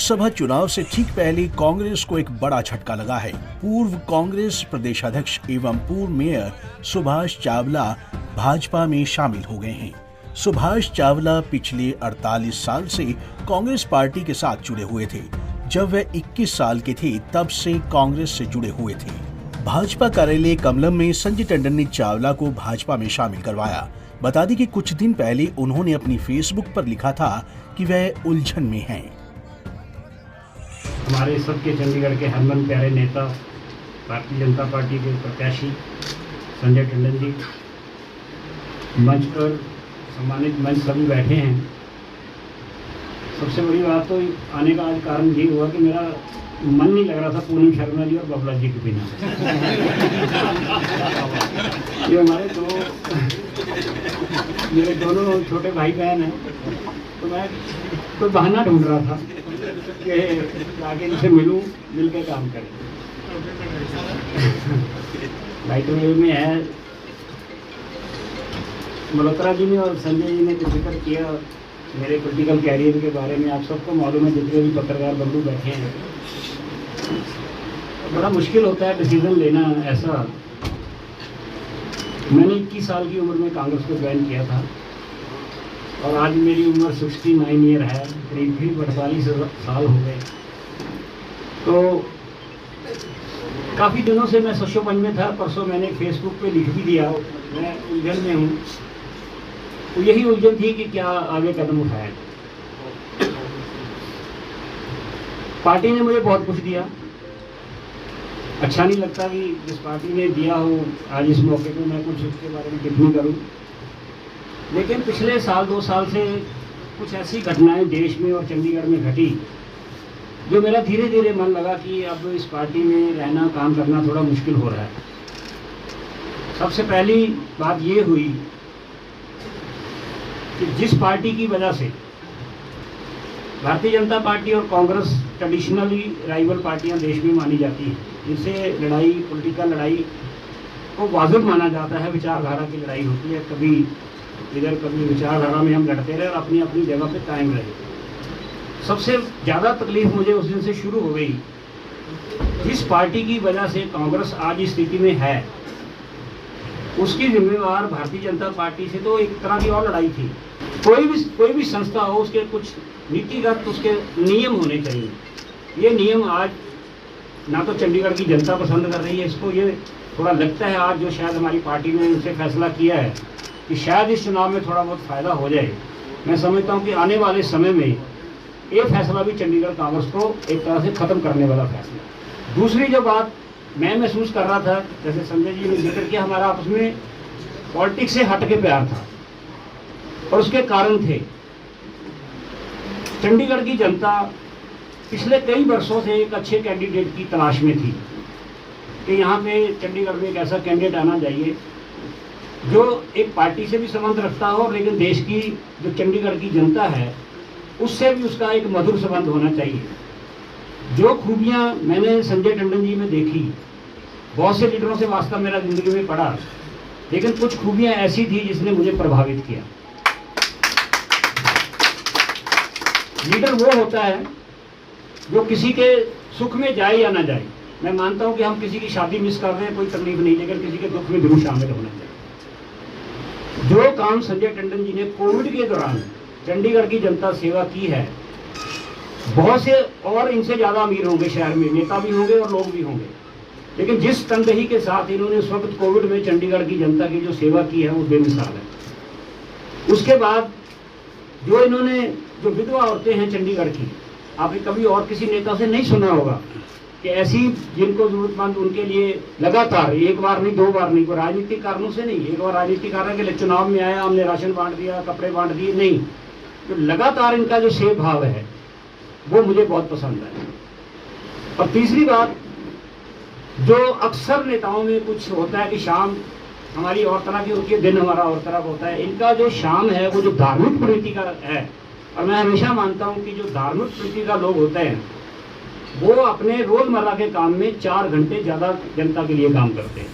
लोकसभा चुनाव से ठीक पहले कांग्रेस को एक बड़ा झटका लगा है। पूर्व कांग्रेस प्रदेशाध्यक्ष एवं पूर्व मेयर सुभाष चावला भाजपा में शामिल हो गए हैं। सुभाष चावला पिछले 48 साल से कांग्रेस पार्टी के साथ जुड़े हुए थे। जब वे 21 साल के थे तब से कांग्रेस से जुड़े हुए थे। भाजपा कार्यालय कमलम में संजय टंडन ने चावला को भाजपा में शामिल करवाया। बता दें कि कुछ दिन पहले उन्होंने अपनी फेसबुक पर लिखा था कि वह उलझन में हैं। हमारे सबके चंडीगढ़ के हरमन प्यारे नेता भारतीय जनता पार्टी के प्रत्याशी संजय टंडन जी मंच पर सम्मानित मंच सभी बैठे हैं। सबसे बड़ी बात तो आने का आज कारण ये हुआ कि मेरा मन नहीं लग रहा था पूनम शर्मा जी और बबला जी के बिना। ये मेरे दोनों छोटे भाई बहन हैं, तो मैं कोई बहाना ढूंढ रहा था कि आगे इनसे मिलूं, मिल के काम करें। माइक्रोवेव में है, मल्होत्रा जी ने और संजय जी ने कुछ जिक्र किया मेरे पॉलिटिकल कैरियर के बारे में। आप सबको मालूम है, जितने भी पत्रकार बंधु बैठे हैं, बड़ा मुश्किल होता है डिसीजन लेना। ऐसा मैंने 21 साल की उम्र में कांग्रेस को ज्वाइन किया था और आज मेरी उम्र 69 ईयर है, करीब 48 साल हो गए। तो काफ़ी दिनों से मैं सशोपन में था। परसों मैंने फेसबुक पे लिख भी दिया मैं उलझन में हूँ। तो यही उलझन थी कि क्या आगे कदम उठाया। पार्टी ने मुझे बहुत कुछ दिया, अच्छा नहीं लगता कि जिस पार्टी ने दिया हो आज इस मौके पर मैं कुछ उसके बारे में टिप्पणी करूं। लेकिन पिछले साल 2 साल से कुछ ऐसी घटनाएं देश में और चंडीगढ़ में घटी जो मेरा धीरे धीरे मन लगा कि अब इस पार्टी में रहना, काम करना थोड़ा मुश्किल हो रहा है। सबसे पहली बात ये हुई कि जिस पार्टी की वजह से भारतीय जनता पार्टी और कांग्रेस ट्रेडिशनली राइवल पार्टियां देश में मानी जाती हैं, जिनसे लड़ाई, पॉलिटिकल लड़ाई को वाजिब माना जाता है, विचारधारा की लड़ाई होती है, कभी इधर कभी विचारधारा में हम लड़ते रहे और अपनी अपनी जगह पे कायम रहे। सबसे ज़्यादा तकलीफ मुझे उस दिन से शुरू हो गई जिस पार्टी की वजह से कांग्रेस आज इस स्थिति में है, उसकी जिम्मेवार भारतीय जनता पार्टी से तो एक तरह की और लड़ाई थी। कोई भी संस्था हो, उसके कुछ नीतिगत उसके नियम होने चाहिए। ये नियम आज ना तो चंडीगढ़ की जनता पसंद कर रही है इसको। ये थोड़ा लगता है आज जो शायद हमारी पार्टी ने उनसे फैसला किया है कि शायद इस चुनाव में थोड़ा बहुत फ़ायदा हो जाए। मैं समझता हूँ कि आने वाले समय में ये फैसला भी चंडीगढ़ कांग्रेस को एक तरह से ख़त्म करने वाला फैसला। दूसरी जो बात मैं महसूस कर रहा था, जैसे संजय जी ने जिक्र किया, हमारा आपस में पॉलिटिक्स से हट के प्यार था और उसके कारण थे। चंडीगढ़ की जनता पिछले कई वर्षों से एक अच्छे कैंडिडेट की तलाश में थी कि यहाँ पे चंडीगढ़ में एक ऐसा कैंडिडेट आना चाहिए जो एक पार्टी से भी संबंध रखता हो, लेकिन देश की जो चंडीगढ़ की जनता है उससे भी उसका एक मधुर संबंध होना चाहिए। जो खूबियाँ मैंने संजय टंडन जी में देखी, बहुत से लीडरों से वास्ता मेरा जिंदगी में पड़ा, लेकिन कुछ खूबियाँ ऐसी थी जिसने मुझे प्रभावित किया। लीडर वो होता है जो किसी के सुख में जाए या ना जाए। मैं मानता हूं कि हम किसी की शादी मिस कर रहे हैं, कोई तकलीफ नहीं, लेकिन किसी के दुख में जरूर शामिल होना चाहिए। जो काम संजय टंडन जी ने कोविड के दौरान चंडीगढ़ की जनता सेवा की है, बहुत से और इनसे ज़्यादा अमीर होंगे, शहर में नेता भी होंगे और लोग भी होंगे, लेकिन जिस तनदेही के साथ इन्होंने उस वक्त कोविड में चंडीगढ़ की जनता की जो सेवा की है वो बेमिसाल है। उसके बाद जो इन्होंने, जो विधवा औरतें हैं चंडीगढ़ की, आपने कभी और किसी नेता से नहीं सुना होगा कि ऐसी जिनको जरूरतमंद उनके लिए लगातार, एक बार नहीं, 2 बार नहीं, कोई राजनीतिक कारणों से नहीं, एक बार राजनीतिक कारण के लिए चुनाव में आया, हमने राशन बांट दिया, कपड़े बांट दिए, नहीं, तो लगातार इनका जो सेवा भाव है वो मुझे बहुत पसंद है। और तीसरी बात, जो अक्सर नेताओं में कुछ होता है कि शाम हमारी और तरह की होती है, दिन हमारा और तरह का होता है, इनका जो शाम है वो जो धार्मिक प्रवृत्ति का है। और मैं हमेशा मानता हूं कि जो धार्मिक प्रवृत्ति का लोग होते हैं वो अपने रोजमर्रा के काम में 4 घंटे ज़्यादा जनता के लिए काम करते हैं।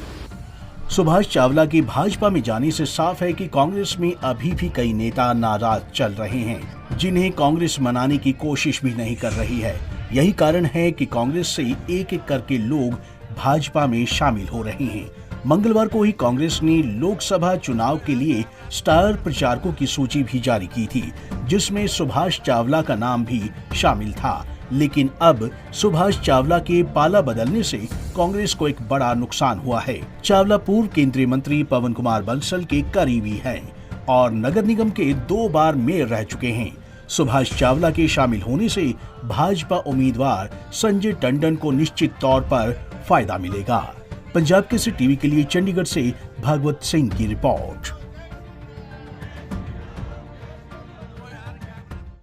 सुभाष चावला के भाजपा में जाने से साफ है कि कांग्रेस में अभी भी कई नेता नाराज चल रहे हैं, जिन्हें कांग्रेस मनाने की कोशिश भी नहीं कर रही है। यही कारण है कि कांग्रेस से एक एक करके लोग भाजपा में शामिल हो रहे हैं। मंगलवार को ही कांग्रेस ने लोकसभा चुनाव के लिए स्टार प्रचारकों की सूची भी जारी की थी, जिसमें सुभाष चावला का नाम भी शामिल था। लेकिन अब सुभाष चावला के पाला बदलने से कांग्रेस को एक बड़ा नुकसान हुआ है। चावला पूर्व केंद्रीय मंत्री पवन कुमार बंसल के करीबी हैं और नगर निगम के 2 बार मेयर रह चुके हैं। सुभाष चावला के शामिल होने से भाजपा उम्मीदवार संजय टंडन को निश्चित तौर पर फायदा मिलेगा। पंजाब केसरी टीवी के लिए चंडीगढ़ से भागवत सिंह की रिपोर्ट।